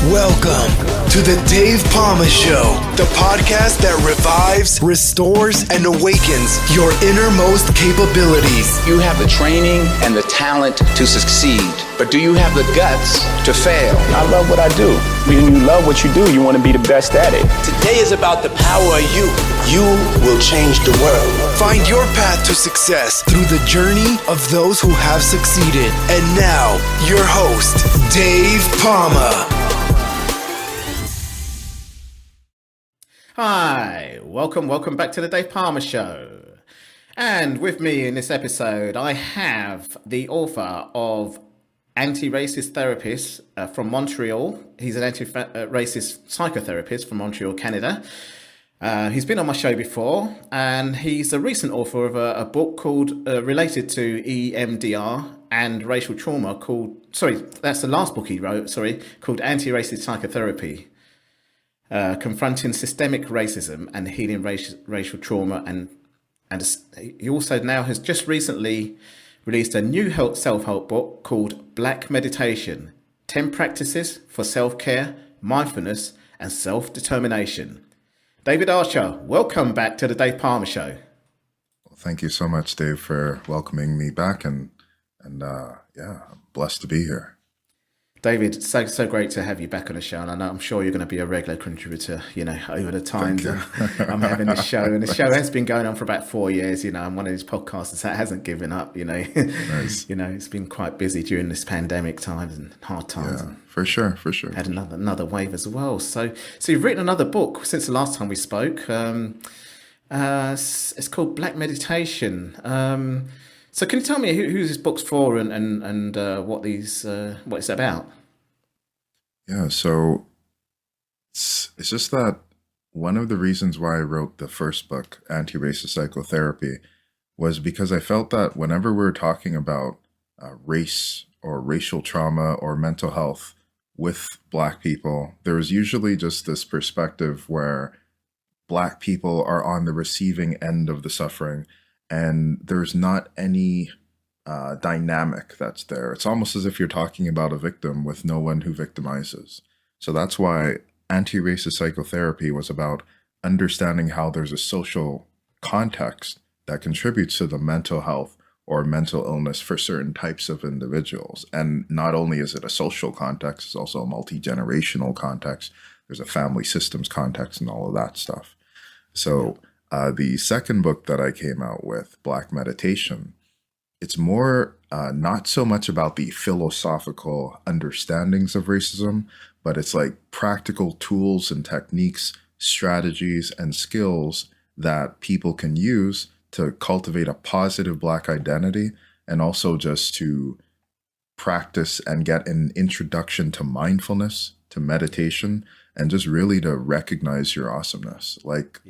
Welcome to the Dave Palma Show, the podcast that revives, restores, and awakens your innermost capabilities. You have the training and the talent to succeed, but do you have the guts to fail? I love what I do. When you love what you do, you want to be the best at it. Today is about the power of you. You will change the world. Find your path to success through the journey of those who have succeeded. And now, your host, Dave Palma. Hi, welcome back to the Dave Palma Show. And with me in this episode, I have the author of Anti-Racist Therapist from Montreal. He's an anti-racist psychotherapist from Montreal, Canada. He's been on my show before, and he's a recent author of a book called related to EMDR and racial trauma that's the last book he wrote, called Anti-Racist Psychotherapy. Confronting systemic racism and healing racial trauma, and he also now has just recently released a new self-help book called Black Meditation: 10 Practices for Self-Care, Mindfulness, and Self-Determination. David Archer, welcome back to the Dave Palma Show. Well, thank you so much, Dave, for welcoming me back, and I'm blessed to be here. David, so great to have you back on the show, and I'm sure you're going to be a regular contributor, over the time that I'm having this show. And the show has been going on for about 4 years. I'm one of these podcasters that hasn't given up. Nice. It's been quite busy during this pandemic times and hard times. Yeah, for sure. Had another wave as well. So you've written another book since the last time we spoke. It's called Black Meditation. So can you tell me who this book's for and what it's about? Yeah, so it's just that one of the reasons why I wrote the first book, Anti-Racist Psychotherapy, was because I felt that whenever we're talking about race or racial trauma or mental health with Black people, there's usually just this perspective where Black people are on the receiving end of the suffering, and there's not any dynamic that's there. It's almost as if you're talking about a victim with no one who victimizes. So that's why anti-racist psychotherapy was about understanding how there's a social context that contributes to the mental health or mental illness for certain types of individuals. And not only is it a social context, it's also a multi-generational context. There's a family systems context and all of that stuff. So the second book that I came out with, Black Meditation, it's more not so much about the philosophical understandings of racism, but it's like practical tools and techniques, strategies and skills that people can use to cultivate a positive Black identity, and also just to practice and get an introduction to mindfulness, to meditation, and just really to recognize your awesomeness.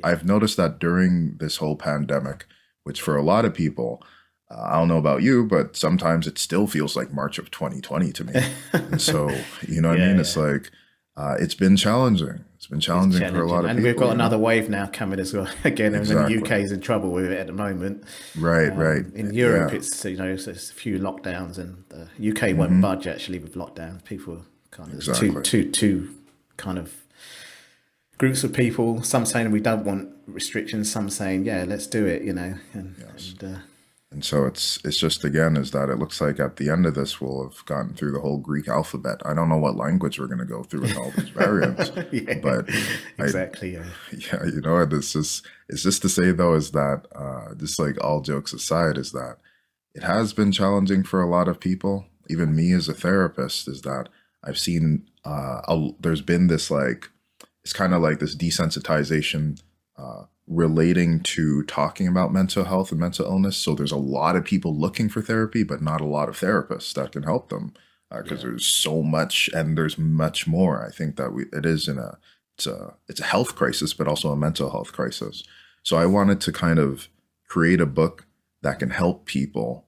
I've noticed that during this whole pandemic, which for a lot of people, I don't know about you, but sometimes it still feels like March of 2020 to me. And so, you know what I mean? It's like, it's been challenging. It's been challenging for a lot of people. And we've got another wave now coming as well. Again, exactly. And the UK is in trouble with it at the moment. Right. In Europe, it's a few lockdowns, and the UK won't budge actually with lockdowns. People are kind of two kind of groups of people. Some saying we don't want restrictions. Some saying, yeah, let's do it. And so it's just, again, is that it looks like at the end of this, we'll have gotten through the whole Greek alphabet. I don't know what language we're going to go through with all these variants. But exactly. It's just to say, though, is that just like all jokes aside, is that it has been challenging for a lot of people. Even me as a therapist, is that I've seen there's been this it's kind of like this desensitization relating to talking about mental health and mental illness. So there's a lot of people looking for therapy, but not a lot of therapists that can help them, because there's so much, and there's much more. I think that it's a health crisis, but also a mental health crisis. So I wanted to kind of create a book that can help people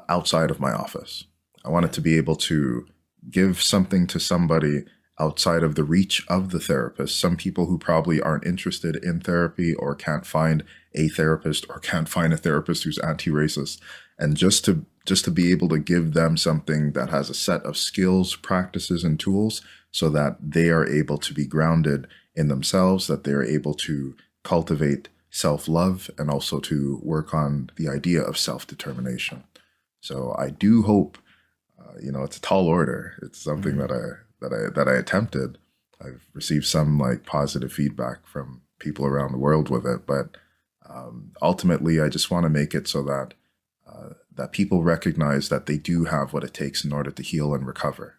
outside of my office. I wanted to be able to give something to somebody outside of the reach of the therapist. Some people who probably aren't interested in therapy, or can't find a therapist, or can't find a therapist who's anti-racist. And just to just to be able to give them something that has a set of skills, practices, and tools so that they are able to be grounded in themselves, that they're able to cultivate self-love, and also to work on the idea of self-determination. So I do hope, it's a tall order. It's something that I attempted. I've received some like positive feedback from people around the world with it, but ultimately I just want to make it so that that people recognize that they do have what it takes in order to heal and recover.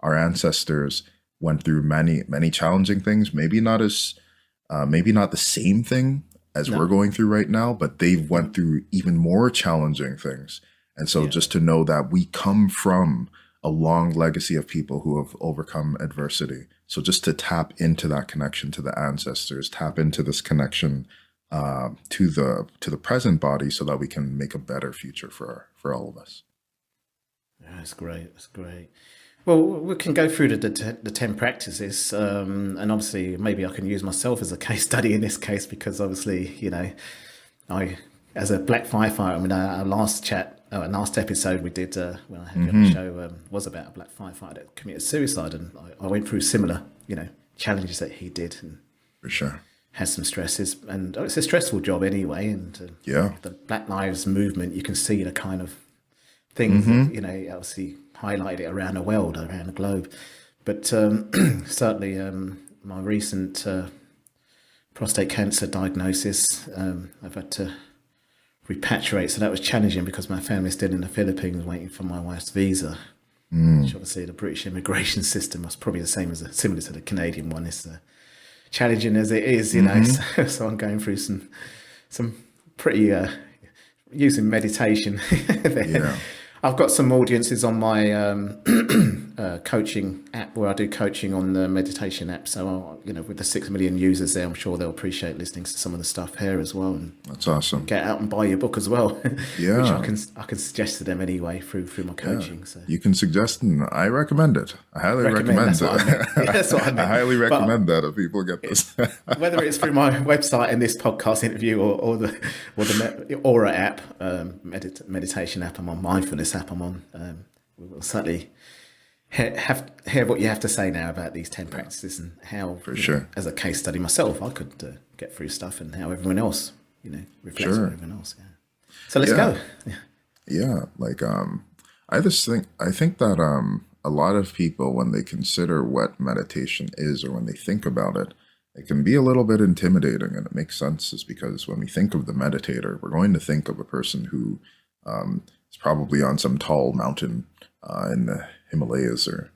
Our ancestors went through many challenging things, maybe not the same thing as we're going through right now, but they've went through even more challenging things. And so just to know that we come from a long legacy of people who have overcome adversity. So just to tap into that connection to the ancestors, tap into this connection to the present body, so that we can make a better future for all of us. Yeah, that's great. That's great. Well, we can go through the 10 practices, and obviously maybe I can use myself as a case study in this case, because obviously, I, as a black firefighter, I mean, our last episode we did when I had you on the show was about a black firefighter that committed suicide, and I went through similar, challenges that he did, and For sure. had some stresses, and it's a stressful job anyway. And the Black Lives Movement, you can see the kind of things that, obviously highlighted it around the world, around the globe. But certainly my recent prostate cancer diagnosis, I've had to repatriate, so that was challenging because my family's still in the Philippines waiting for my wife's visa, which obviously the British immigration system was probably the same similar to the Canadian one. It's challenging as it is, so I'm going through some pretty using meditation. I've got some audiences on my coaching app, where I do coaching on the meditation app. So, with the 6 million users there, I'm sure they'll appreciate listening to some of the stuff here as well. And that's awesome. Get out and buy your book as well, Yeah. which I can suggest to them anyway through my coaching. Yeah. So You can suggest, and I recommend it. I highly recommend it. That's what I meant. I highly recommend that if people get this. Whether it's through my website and this podcast interview, or the Aura app, meditation app, I'm on, Mindfulness app, I'm on. We will certainly hear what you have to say now about these 10 practices, and how, For sure, as a case study myself, I could get through stuff, and how everyone else, reflects on everyone else. Yeah. So let's go. Yeah. Like, I think that a lot of people, when they consider what meditation is, or when they think about it, it can be a little bit intimidating, and it makes sense, is because when we think of the meditator, we're going to think of a person who is probably on some tall mountain in the Himalayas, or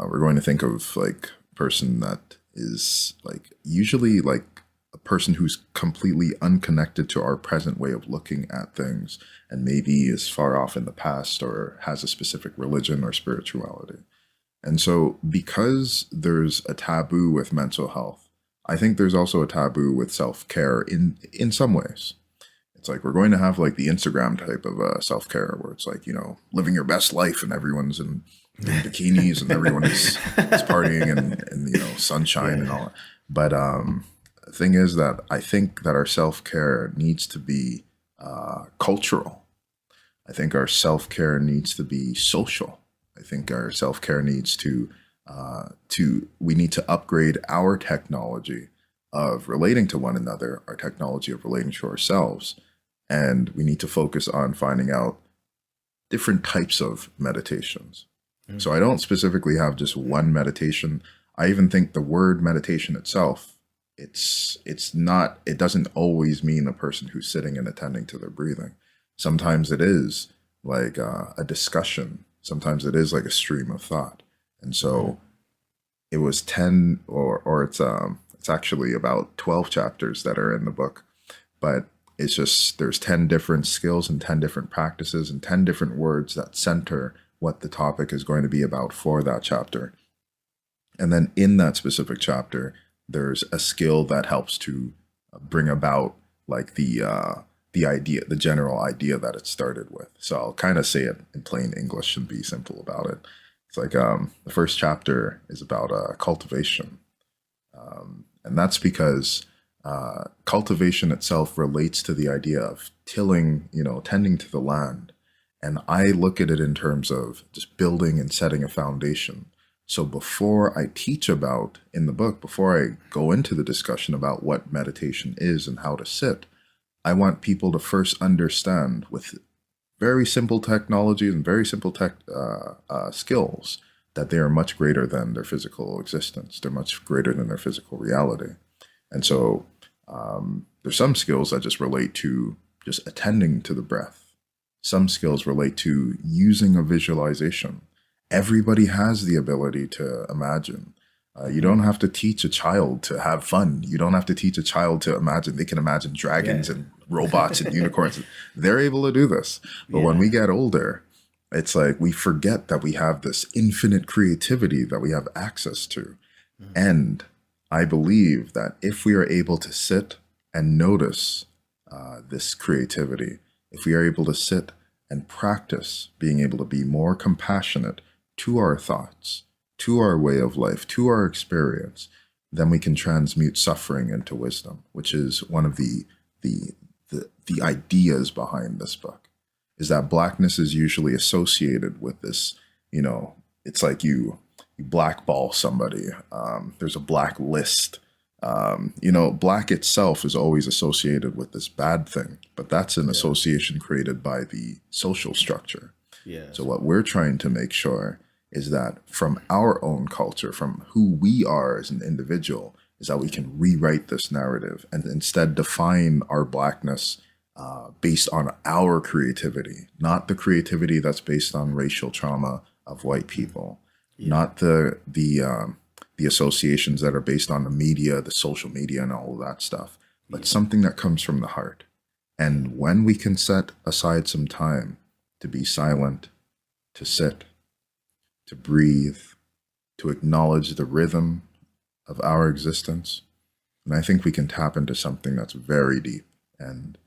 we're going to think of like a person that is like usually like a person who's completely unconnected to our present way of looking at things, and maybe is far off in the past, or has a specific religion or spirituality. And so because there's a taboo with mental health, I think there's also a taboo with self-care in some ways. It's like we're going to have like the Instagram type of self-care, where it's like, living your best life, and everyone's in bikinis, and everyone is partying and sunshine and all that. But the thing is that I think that our self-care needs to be cultural. I think our self-care needs to be social. I think our self-care needs we need to upgrade our technology of relating to one another, our technology of relating to ourselves. And we need to focus on finding out different types of meditations. So I don't specifically have just one meditation. I even think the word meditation itself, it doesn't always mean a person who's sitting and attending to their breathing. Sometimes it is like a discussion. Sometimes it is like a stream of thought. And so it was 10 or it's actually about 12 chapters that are in the book, but it's just, there's 10 different skills and 10 different practices and 10 different words that center what the topic is going to be about for that chapter. And then in that specific chapter, there's a skill that helps to bring about like the idea, the general idea that it started with. So I'll kind of say it in plain English and be simple about it. It's like the first chapter is about cultivation. And that's because cultivation itself relates to the idea of tilling, tending to the land. And I look at it in terms of just building and setting a foundation. So before I teach about in the book, before I go into the discussion about what meditation is and how to sit, I want people to first understand with very simple technologies and very simple skills that they are much greater than their physical existence. They're much greater than their physical reality. And so there's some skills that just relate to just attending to the breath. Some skills relate to using a visualization. Everybody has the ability to imagine. You don't have to teach a child to have fun. You don't have to teach a child to imagine. They can imagine dragons and robots and unicorns. They're able to do this. But when we get older, it's like we forget that we have this infinite creativity that we have access to. And I believe that if we are able to sit and notice this creativity, if we are able to sit and practice being able to be more compassionate to our thoughts, to our way of life, to our experience, then we can transmute suffering into wisdom, which is one of the ideas behind this book, is that Blackness is usually associated with this, it's like you blackball somebody. There's a black list. Black itself is always associated with this bad thing, but that's an association created by the social structure. So what we're trying to make sure is that from our own culture, from who we are as an individual, is that we can rewrite this narrative and instead define our Blackness based on our creativity, not the creativity that's based on racial trauma of white people, not the associations that are based on the media, the social media and all of that stuff, but something that comes from the heart. And when we can set aside some time to be silent, to sit, to breathe, to acknowledge the rhythm of our existence, and I think we can tap into something that's very deep. And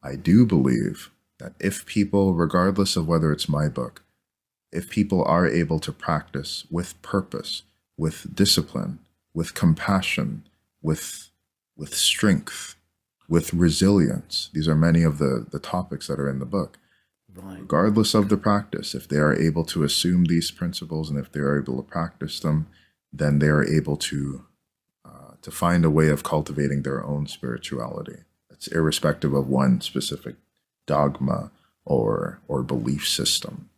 I do believe that if people, regardless of whether it's my book, if people are able to practice with purpose, with discipline, with compassion, with strength, with resilience, these are many of the topics that are in the book. Regardless of the practice, if they are able to assume these principles and if they are able to practice them, then they are able to find a way of cultivating their own spirituality. It's irrespective of one specific dogma or belief system.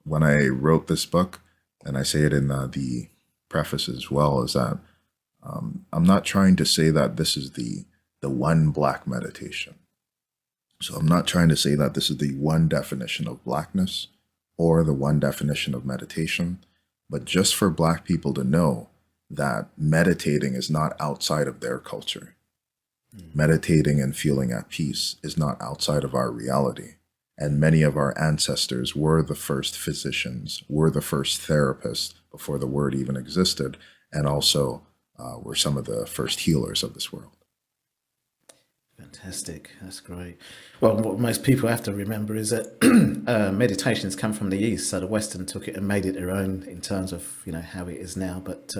When I wrote this book, and I say it in the preface as well, is that I'm not trying to say that this is the one Black meditation. So I'm not trying to say that this is the one definition of Blackness or the one definition of meditation, but just for Black people to know that meditating is not outside of their culture. Meditating and feeling at peace is not outside of our reality. And many of our ancestors were the first physicians, were the first therapists before the word even existed, and also were some of the first healers of this world. Fantastic. That's great. Well, what most people have to remember is that meditations come from the East, so the Western took it and made it their own in terms of, how it is now, but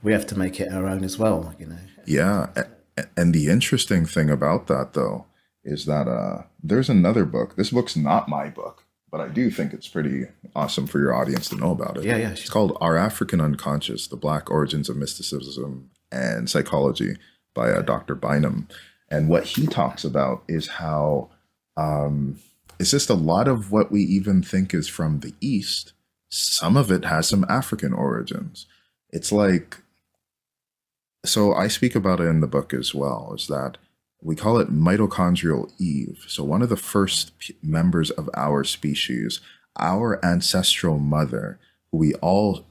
we have to make it our own as well, Yeah, and the interesting thing about that, though, is that there's another book. This book's not my book, but I do think it's pretty awesome for your audience to know about it. Yeah, sure. It's called Our African Unconscious, The Black Origins of Mysticism and Psychology by Dr. Bynum. And what he talks about is how it's just a lot of what we even think is from the East. Some of it has some African origins. It's like, so I speak about it in the book as well, is that we call it mitochondrial Eve. So one of the first members of our species, our ancestral mother, who we all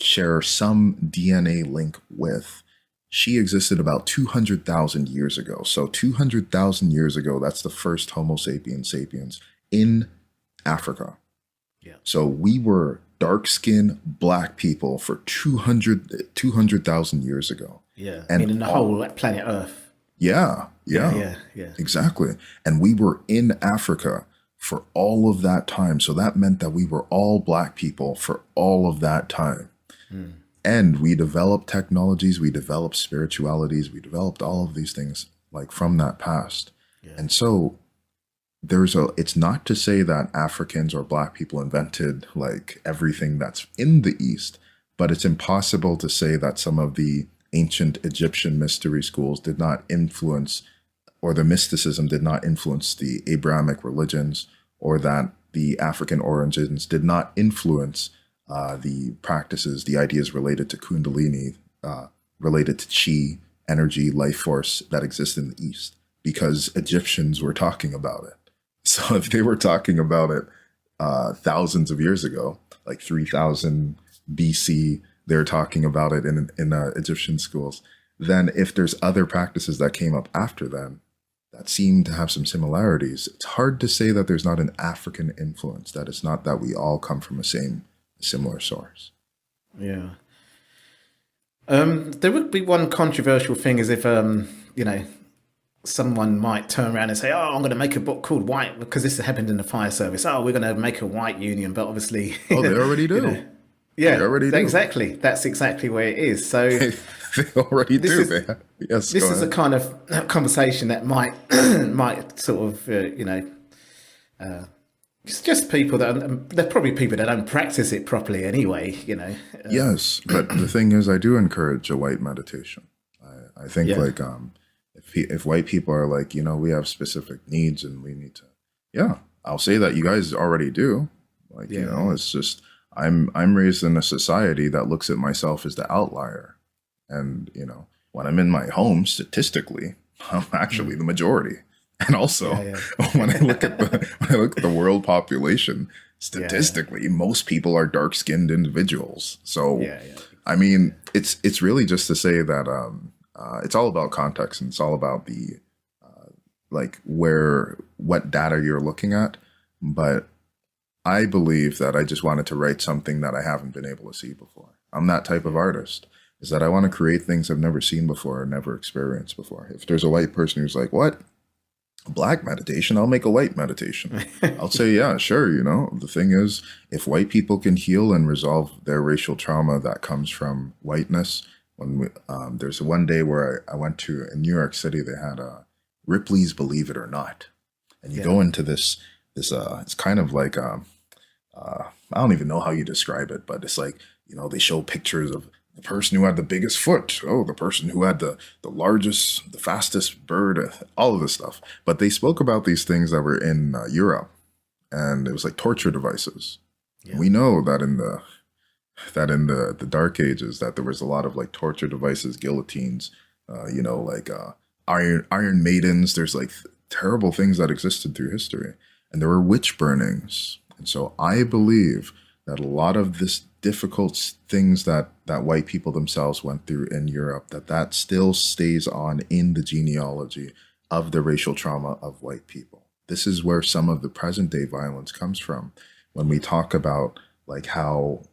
share some DNA link with, she existed about 200,000 years ago. So 200,000 years ago, that's the first Homo sapiens in Africa. Yeah. So we were dark-skinned Black people for 200,000 years ago. Yeah, and meaning the whole planet Earth. Yeah. Exactly. And we were in Africa for all of that time. So that meant that we were all Black people for all of that time. And we developed technologies, we developed spiritualities, we developed all of these things like from that past. Yeah. And so it's not to say that Africans or Black people invented like everything that's in the East, but it's impossible to say that some of the ancient Egyptian mystery schools did not influence, or the mysticism did not influence the Abrahamic religions, or that the African origins did not influence the practices, the ideas related to Kundalini, related to chi, energy, life force that exists in the East, because Egyptians were talking about it. So if they were talking about it thousands of years ago, like 3000 BC, they're talking about it in Egyptian schools, then if there's other practices that came up after them that seem to have some similarities, it's hard to say that there's not an African influence, that it's not that we all come from a similar source. Yeah. There would be one controversial thing is if, someone might turn around and say, oh, I'm going to make a book called White, because this happened in the fire service. Oh, we're going to make a white union, but obviously... Oh, they already do. Yeah, they already do. Exactly. That's exactly where it is. So they already do. Yes, this is a kind of conversation that might sort of, it's just people they're probably people that don't practice it properly anyway, Yes, but the thing is, I do encourage a white meditation. I think if white people are like, we have specific needs and we need to, I'll say that you guys already do. Like, it's just, I'm raised in a society that looks at myself as the outlier. And, when I'm in my home, statistically, I'm actually the majority. And also, when I look at the world population, statistically, most people are dark-skinned individuals. So, I mean, it's really just to say that it's all about context, and it's all about the what data you're looking at. But I believe that I just wanted to write something that I haven't been able to see before. I'm that type of artist, is that I want to create things I've never seen before or never experienced before. If there's a white person who's like, what? Black meditation? I'll make a white meditation. I'll say, yeah, sure. The thing is, if white people can heal and resolve their racial trauma that comes from whiteness, there's one day where I went to, in New York City, they had Ripley's Believe It or Not. And you go into this it's kind of like, I don't even know how you describe it, but it's like, they show pictures of the person who had the biggest foot, the person who had the largest, the fastest bird, all of this stuff. But they spoke about these things that were in Europe, and it was like torture devices. Yeah. We know that in the Dark Ages, that there was a lot of like torture devices, guillotines, iron maidens. There's like terrible things that existed through history, and there were witch burnings. And so I believe that a lot of this difficult things that white people themselves went through in Europe, that still stays on in the genealogy of the racial trauma of white people. This is where some of the present day violence comes from. When we talk about like how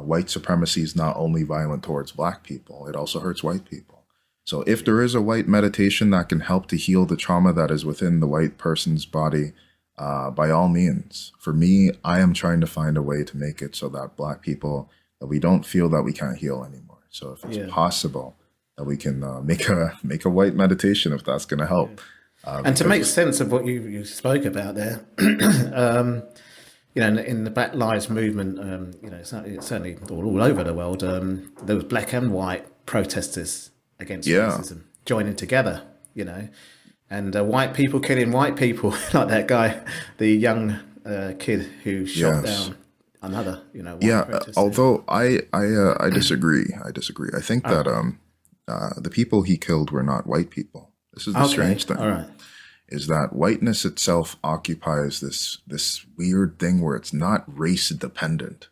white supremacy is not only violent towards Black people, it also hurts white people. So if there is a white meditation that can help to heal the trauma that is within the white person's body, by all means. For me, I am trying to find a way to make it so that Black people, that we don't feel that we can't heal anymore. So if it's possible that we can make a white meditation, if that's going to help. And to make sense of what you spoke about there, in the Black Lives Movement, it's certainly all over the world, there was Black and white protesters against racism joining together, and white people killing white people, like that guy, the young kid who shot down another, white protester. Although I disagree. I think that the people he killed were not white people. This is the strange thing. All right. Is that whiteness itself occupies this weird thing where it's not race dependent.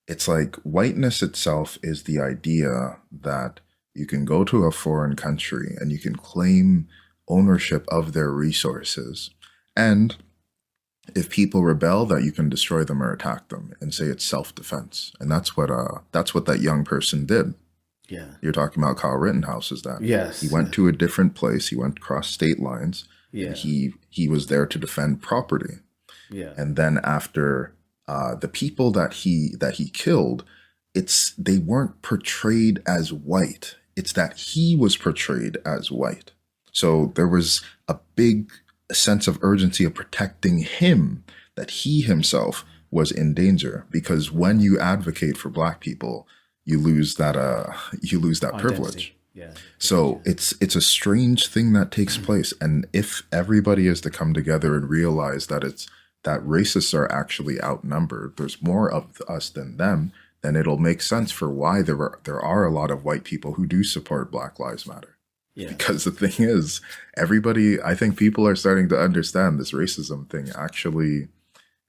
It's like whiteness itself is the idea that you can go to a foreign country and you can claim ownership of their resources, and if people rebel, that you can destroy them or attack them and say it's self-defense. And that's what that young person did. Yeah, you're talking about Kyle Rittenhouse. Is that he went to a different place, he went across state lines, and he was there to defend property. Yeah, and then after the people that he killed, they weren't portrayed as white. It's that he was portrayed as white. So there was a big sense of urgency of protecting him, that he himself was in danger, because when you advocate for Black people, you lose that privilege. Yeah. So it's a strange thing that takes place. And if everybody is to come together and realize that that racists are actually outnumbered, there's more of us than them, then it'll make sense for why there are a lot of white people who do support Black Lives Matter. Yeah. Because the thing is, I think people are starting to understand this racism thing. Actually,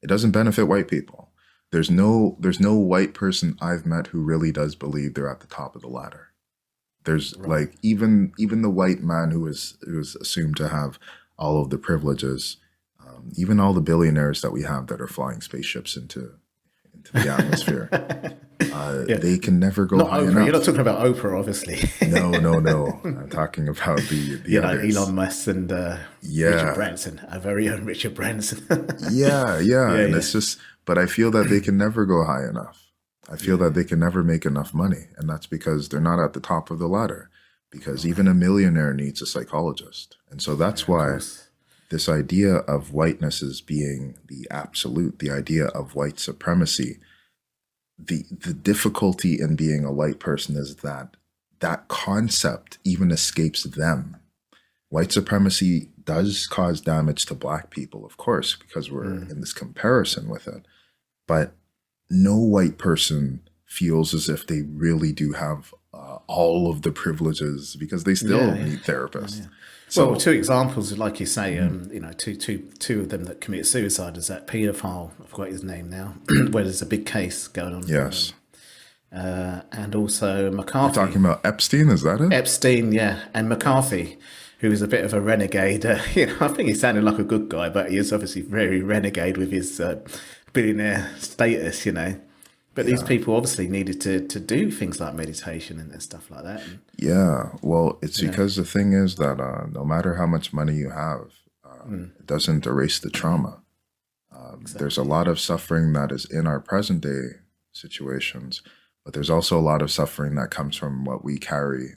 it doesn't benefit white people. There's no white person I've met who really does believe they're at the top of the ladder. There's like even the white man who is assumed to have all of the privileges, even all the billionaires that we have that are flying spaceships into the atmosphere. They can never go high enough. You're not talking about Oprah, obviously. No. I'm talking about the others. Elon Musk and Richard Branson, our very own Richard Branson. yeah. And it's just, but I feel that they can never go high enough. I feel that they can never make enough money, and that's because they're not at the top of the ladder. Because even a millionaire needs a psychologist, and so that's why this idea of whiteness as being the absolute, the idea of white supremacy, the difficulty in being a white person is that concept even escapes them. White supremacy does cause damage to Black people, of course, because we're in this comparison with it. But no white person feels as if they really do have all of the privileges, because they still need therapists. Yeah. So, well, two examples, like you say, two of them that commit suicide is that paedophile, I forgot his name now, where there's a big case going on. Yes. And also McCarthy. You're talking about Epstein, is that it? Epstein, yeah. And McCarthy, who is a bit of a renegade. I think he sounded like a good guy, but he is obviously very renegade with his billionaire status, But these people obviously needed to do things like meditation and stuff like that. Well, it's because the thing is that no matter how much money you have, it doesn't erase the trauma. Exactly. There's a lot of suffering that is in our present day situations, but there's also a lot of suffering that comes from what we carry,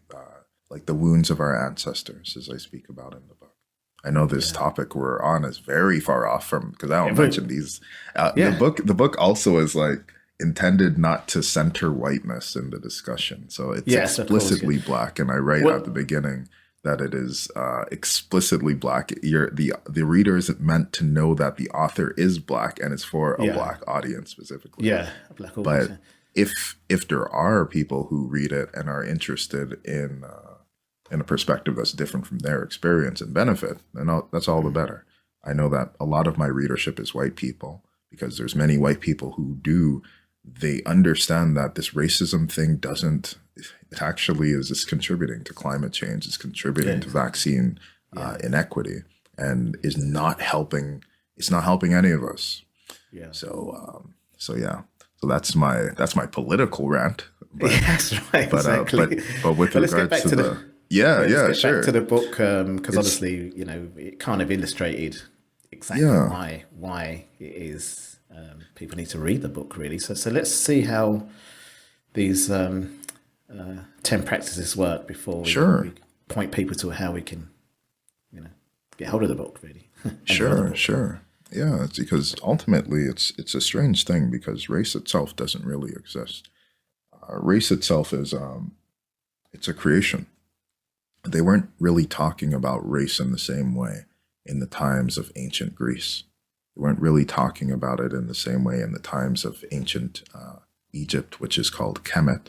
like the wounds of our ancestors, as I speak about in the book. I know this topic we're on is very far off from, because I don't mention these. The book also is like intended not to center whiteness in the discussion. So it's explicitly Black, and I write at the beginning that it is explicitly Black. The reader is meant to know that the author is Black and it's for a Black audience specifically. Yeah, a Black audience. But if there are people who read it and are interested in a perspective that's different from their experience and benefit, then that's all the better. I know that a lot of my readership is white people, because there's many white people who they understand that this racism thing it actually is just contributing to climate change, it's contributing to vaccine inequity, and is not helping. It's not helping any of us. Yeah. So that's my political rant. But, that's right. Exactly. But with regards to the back to the book, because obviously it kind of illustrated exactly why it is. People need to read the book, really. So let's see how these 10 practices work before we point people to how we can, get hold of the book, really. Sure. Yeah, it's because ultimately it's a strange thing, because race itself doesn't really exist. Race itself is it's a creation. They weren't really talking about race in the same way in the times of ancient Greece. They weren't really talking about it in the same way in the times of ancient Egypt, which is called Kemet.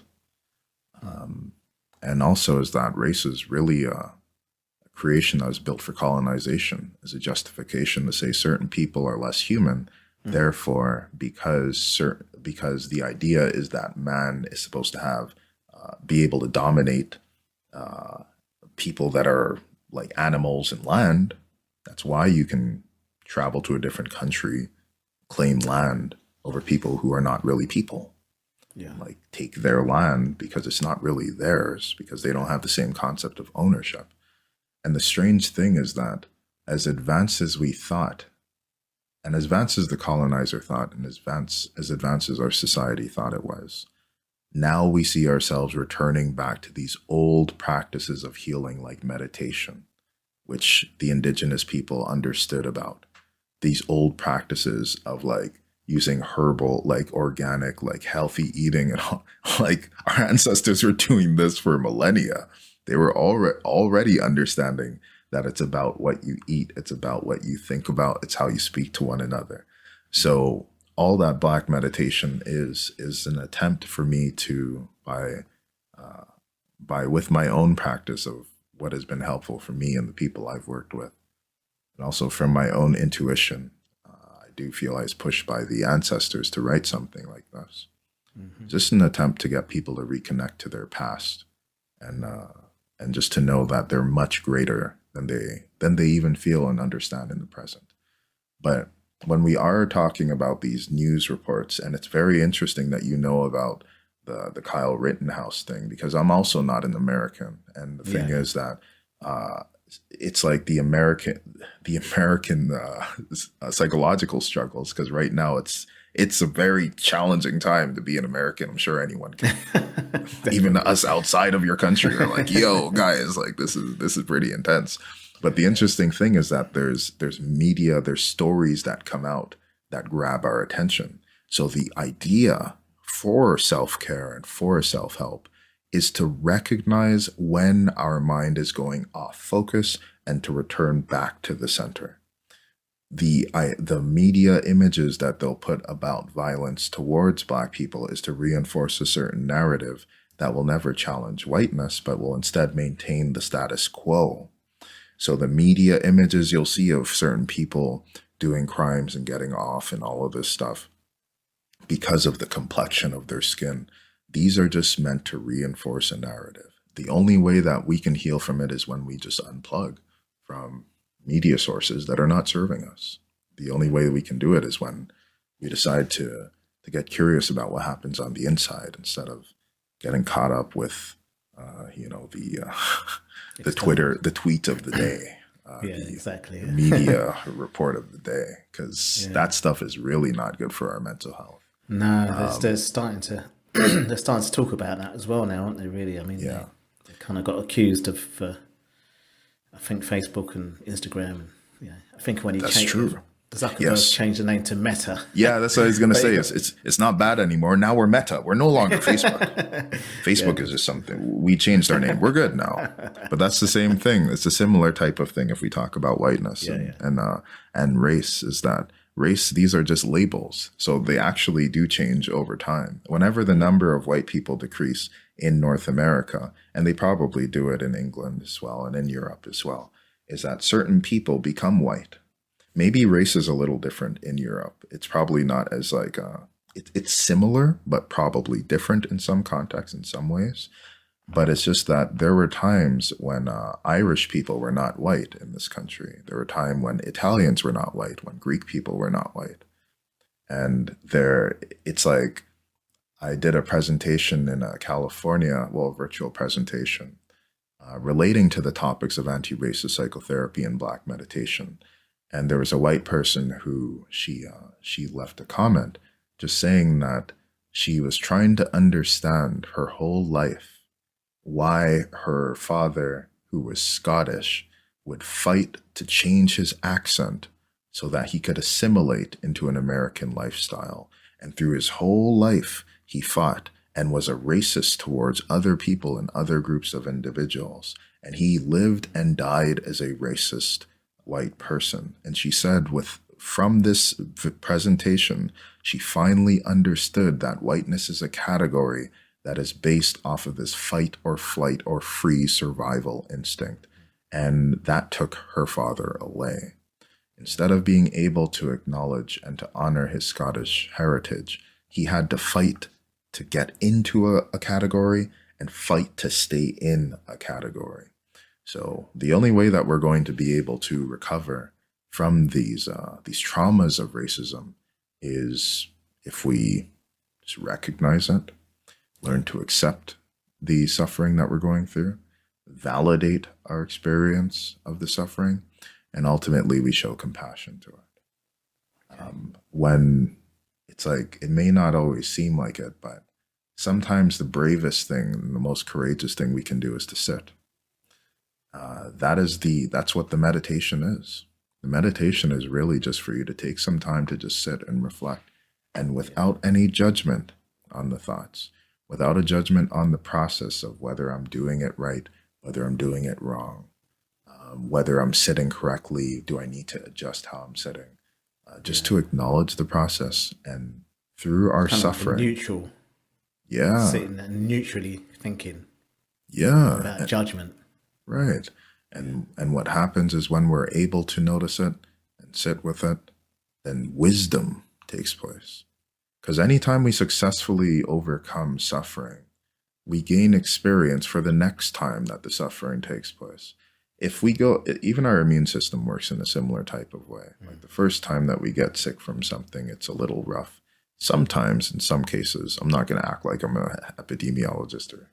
And also is that race is really a creation that was built for colonization, as a justification to say certain people are less human. Therefore, because the idea is that man is supposed to have be able to dominate people that are like animals and land. That's why you can travel to a different country, claim land over people who are not really people. Like take their land because it's not really theirs, because they don't have the same concept of ownership. And the strange thing is that as advanced as we thought, and as advanced as the colonizer thought, and as advanced as our society thought it was, now we see ourselves returning back to these old practices of healing like meditation, which the indigenous people understood about. These old practices of like using herbal, like organic, like healthy eating, and all, like our ancestors were doing this for millennia. They were already understanding that it's about what you eat, it's about what you think about, it's how you speak to one another. So all that Black meditation is an attempt for me to, by with my own practice of what has been helpful for me and the people I've worked with, and also from my own intuition, I do feel I was pushed by the ancestors to write something like this. Just an attempt to get people to reconnect to their past, and just to know that they're much greater than they even feel and understand in the present. But when we are talking about these news reports, and it's very interesting that you know about the Kyle Rittenhouse thing, because I'm also not an American, and the thing is that it's like the American psychological struggles, because right now it's a very challenging time to be an American. I'm sure anyone can, even us outside of your country are like, yo, guys, like this is pretty intense. But the interesting thing is that there's media, there's stories that come out that grab our attention. So the idea for self-care and for self-help is to recognize when our mind is going off focus and to return back to the center. The media images that they'll put about violence towards Black people is to reinforce a certain narrative that will never challenge whiteness, but will instead maintain the status quo. So the media images you'll see of certain people doing crimes and getting off and all of this stuff because of the complexion of their skin, these are just meant to reinforce a narrative. The only way that we can heal from it is when we just unplug from media sources that are not serving us. The only way we can do it is when we decide to get curious about what happens on the inside instead of getting caught up with, the tweet of the day, the media report of the day, because that stuff is really not good for our mental health. No, they're starting to they're starting to talk about that as well now, aren't they? Really, I mean, they kind of got accused of, I think, Facebook and Instagram, and I think when he changed. Zuckerberg changed the name to Meta. Yeah, that's what I was going to say. It's not bad anymore. Now we're Meta. We're no longer Facebook. Facebook is just something. We changed our name. We're good now. But that's the same thing. It's a similar type of thing if we talk about whiteness and race, is that race, these are just labels. So they actually do change over time. Whenever the number of white people decrease in North America, and they probably do it in England as well and in Europe as well, is that certain people become white. Maybe race is a little different in Europe. It's probably not as like, it's similar, but probably different in some contexts, in some ways. But it's just that there were times when Irish people were not white in this country. There were times when Italians were not white, when Greek people were not white. And it's like, I did a presentation in California, a virtual presentation, relating to the topics of anti-racist psychotherapy and Black meditation. And there was a white person who she left a comment just saying that she was trying to understand her whole life why her father, who was Scottish, would fight to change his accent so that he could assimilate into an American lifestyle. And through his whole life, he fought and was a racist towards other people and other groups of individuals. And he lived and died as a racist white person. And she said from this presentation, she finally understood that whiteness is a category that is based off of this fight or flight or free survival instinct. And that took her father away. Instead of being able to acknowledge and to honor his Scottish heritage, he had to fight to get into a category and fight to stay in a category. So the only way that we're going to be able to recover from these traumas of racism is if we just recognize it, learn to accept the suffering that we're going through, validate our experience of the suffering, and ultimately we show compassion to it. When it's like, it may not always seem like it, but sometimes the bravest thing, the most courageous thing we can do is to sit. That's what the meditation is. The meditation is really just for you to take some time to just sit and reflect, and without any judgment on the thoughts, without a judgment on the process of whether I'm doing it right, whether I'm doing it wrong, whether I'm sitting correctly, do I need to adjust how I'm sitting? Just to acknowledge the process, and through our kind suffering. Of neutral. Yeah. Sitting and neutrally thinking. Yeah. Without judgment. Right. And what happens is when we're able to notice it and sit with it, then wisdom takes place. Because anytime we successfully overcome suffering, we gain experience for the next time that the suffering takes place. If we go, even our immune system works in a similar type of way. Like the first time that we get sick from something, it's a little rough. Sometimes, in some cases, I'm not going to act like I'm an epidemiologist or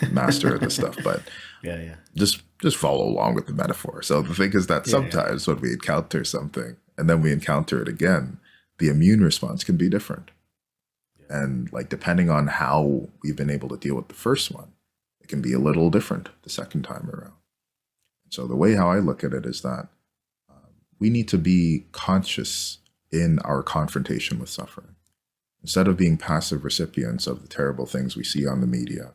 master of this stuff, but just follow along with the metaphor. So the thing is that sometimes when we encounter something and then we encounter it again, the immune response can be different. And like, depending on how we've been able to deal with the first one, it can be a little different the second time around. So the way how I look at it is that we need to be conscious in our confrontation with suffering. Instead of being passive recipients of the terrible things we see on the media,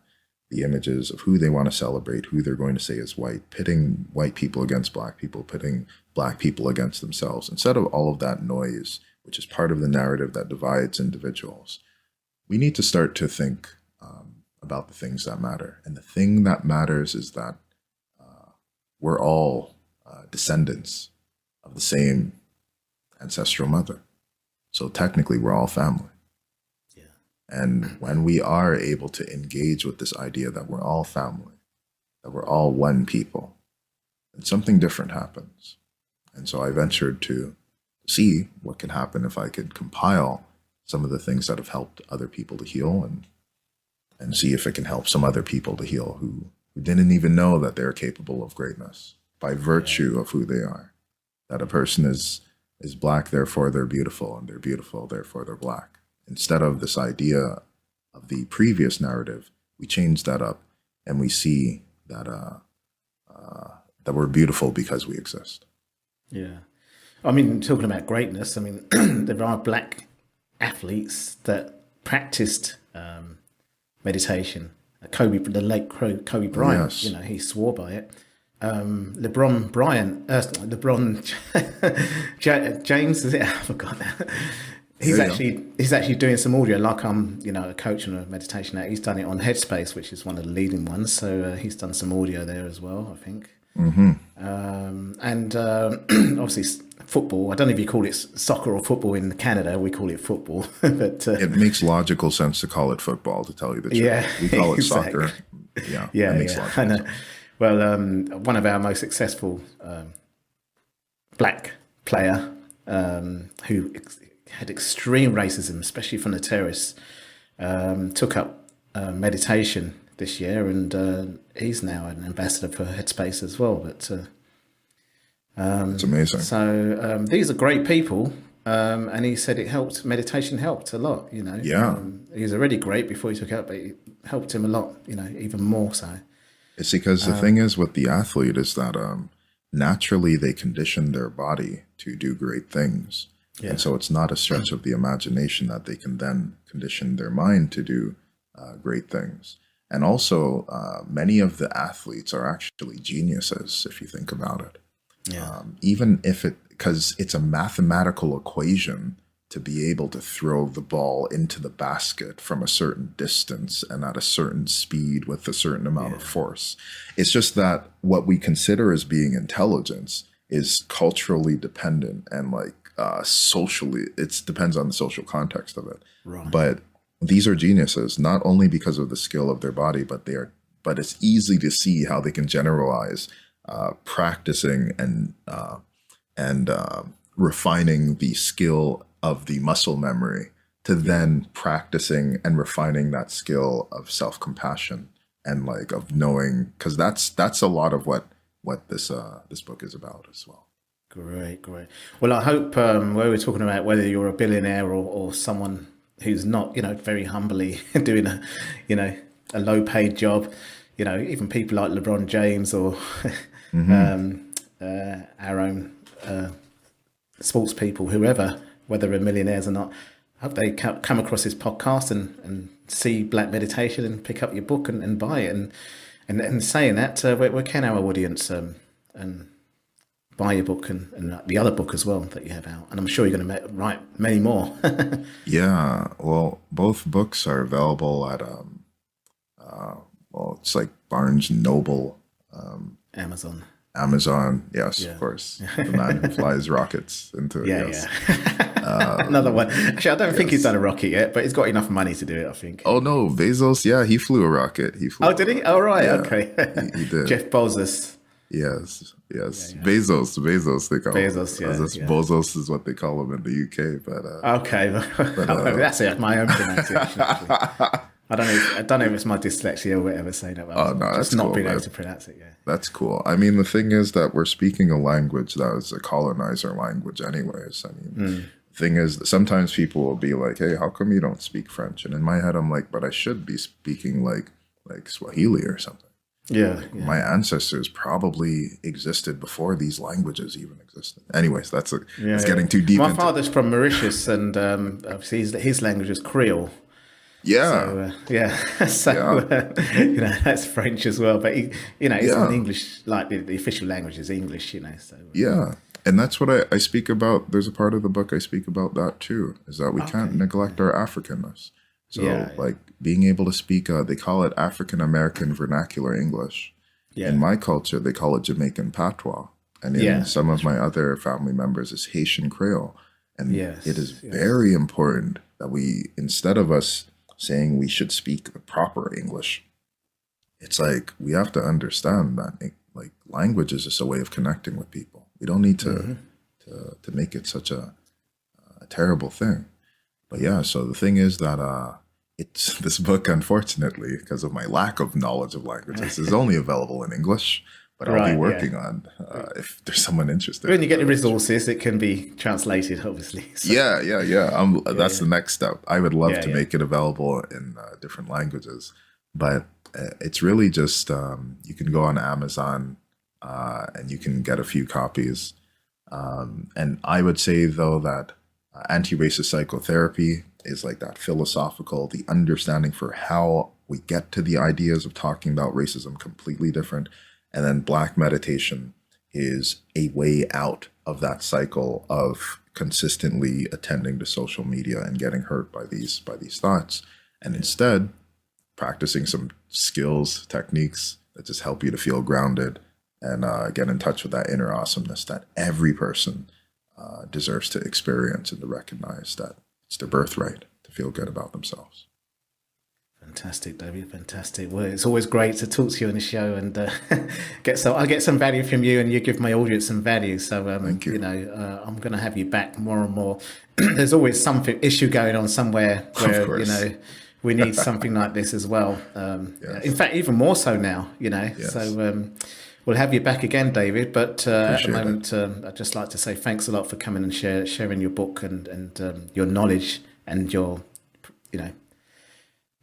the images of who they want to celebrate, who they're going to say is white, pitting white people against black people, pitting black people against themselves. Instead of all of that noise, which is part of the narrative that divides individuals, we need to start to think about the things that matter. And the thing that matters is that we're all descendants of the same ancestral mother. So technically, we're all family. And when we are able to engage with this idea that we're all family, that we're all one people, then something different happens. And so I ventured to see what can happen if I could compile some of the things that have helped other people to heal, and see if it can help some other people to heal who didn't even know that they're capable of greatness by virtue of who they are. That a person is black, therefore they're beautiful, and they're beautiful, therefore they're black. Instead of this idea of the previous narrative, we change that up and we see that that we're beautiful because we exist. Yeah. I mean, talking about greatness, I mean, there are black athletes that practiced meditation. The late Kobe Bryant, Yes. you know, he swore by it. LeBron James, is it? I forgot that. He's actually doing some audio, like I'm, you know, a coach on a meditation app. He's done it on Headspace, which is one of the leading ones. So he's done some audio there as well, I think. Mm-hmm. And obviously football. I don't know if you call it soccer or football in Canada. We call it football, but It makes logical sense to call it football, to tell you the truth. Yeah, We call it exactly. soccer. Yeah, that makes logical I know. sense. Well, one of our most successful black player who had extreme racism, especially from the terrorists, took up meditation this year, and he's now an ambassador for Headspace as well. But It's amazing. so these are great people, and he said meditation helped a lot. You know, Yeah. he was already great before he took it up, but it helped him a lot. You know, even more so. It's because the thing is with the athlete is that naturally they condition their body to do great things. Yeah. And so it's not a stretch of the imagination that they can then condition their mind to do great things. And also, many of the athletes are actually geniuses, if you think about it. Yeah. Even if because it's a mathematical equation to be able to throw the ball into the basket from a certain distance and at a certain speed with a certain amount of force. It's just that what we consider as being intelligence is culturally dependent and like socially, it depends on the social context of it. Right. But these are geniuses, not only because of the skill of their body, but it's easy to see how they can generalize practicing and refining the skill of the muscle memory to then practicing and refining that skill of self-compassion and like of knowing, because that's a lot of what this book is about as well. Great. Well, I hope where we're talking about whether you're a billionaire or someone who's not, very humbly doing a low paid job, even people like LeBron James or our own sports people, whoever, whether they're millionaires or not. I hope they come across this podcast and see Black Meditation and pick up your book and buy it. And saying that, where can our audience and buy your book and the other book as well that you have out? And I'm sure you're going to write many more. Yeah, well, both books are available at it's like Barnes and Noble, Amazon, yes, of course. The man who flies rockets into it. Yes. Another one. Actually, I don't think he's done a rocket yet, but he's got enough money to do it, I think. Oh no, Bezos, he flew a rocket. Did he? Oh right, okay. He did. Jeff Bezos. Yes. Bezos, they call him. Bezos, Bozos is what they call him in the UK, but okay. That's it, my own pronunciation. I don't know if it's my dyslexia or whatever saying that. Oh no, that's not cool, being able to pronounce it. Yeah, that's cool. I mean, the thing is that we're speaking a language that was a colonizer language, anyways. I mean, the thing is that sometimes people will be like, "Hey, how come you don't speak French?" And in my head, I'm like, "But I should be speaking like Swahili or something." Yeah. My ancestors probably existed before these languages even existed. Anyways, that's getting too deep. My father's from Mauritius, and obviously his language is Creole. Yeah. That's French as well. But it's not English, like the official language is English. So and that's what I speak about. There's a part of the book I speak about that too. Is that we can't neglect our Africanness. So like being able to speak, they call it African American vernacular English. Yeah. In my culture, they call it Jamaican patois. And in some of my other family members, it's Haitian Creole. And it is very important that we, instead of us saying we should speak the proper English, it's like we have to understand that like language is just a way of connecting with people. We don't need to make it such a terrible thing. But so the thing is that it's this book, unfortunately, because of my lack of knowledge of languages, is only available in English. But I'll be working on if there's someone interested. When you get the resources, it can be translated, obviously. So. That's the next step. I would love to make it available in different languages, but it's really just you can go on Amazon and you can get a few copies. And I would say though that anti-racist psychotherapy is like that philosophical, the understanding for how we get to the ideas of talking about racism completely different. And then Black meditation is a way out of that cycle of consistently attending to social media and getting hurt by these thoughts. And instead, practicing some skills, techniques that just help you to feel grounded and get in touch with that inner awesomeness that every person deserves to experience and to recognize that it's their birthright to feel good about themselves. Fantastic, David. Fantastic. Well, it's always great to talk to you on the show and I get some value from you, and you give my audience some value. So, thank you. I'm going to have you back more and more. There's always some issue going on somewhere where we need something like this as well. Yes. In fact, even more so now. Yes. So we'll have you back again, David. But at the moment, I'd just like to say thanks a lot for coming and sharing your book and your knowledge and your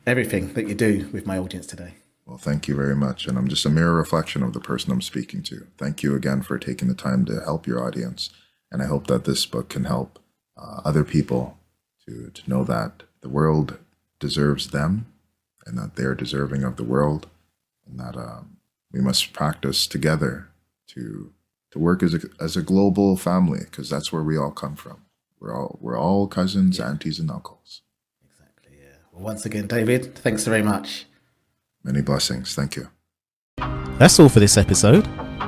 everything that you do with my audience today. Well, thank you very much. And I'm just a mirror reflection of the person I'm speaking to. Thank you again for taking the time to help your audience. And I hope that this book can help other people to know that the world deserves them and that they're deserving of the world, and that we must practice together to work as a global family, because that's where we all come from. We're all cousins, aunties, and uncles. Once again, David, thanks very much. Many blessings. Thank you. That's all for this episode.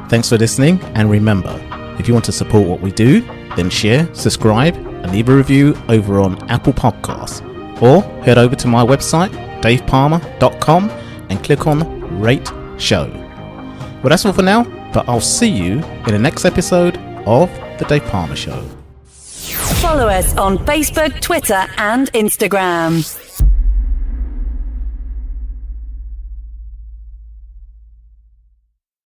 Thanks for listening. And remember, if you want to support what we do, then share, subscribe, and leave a review over on Apple Podcasts. Or head over to my website, davepalmer.com, and click on Rate Show. Well, that's all for now, but I'll see you in the next episode of The Dave Palmer Show. Follow us on Facebook, Twitter, and Instagram.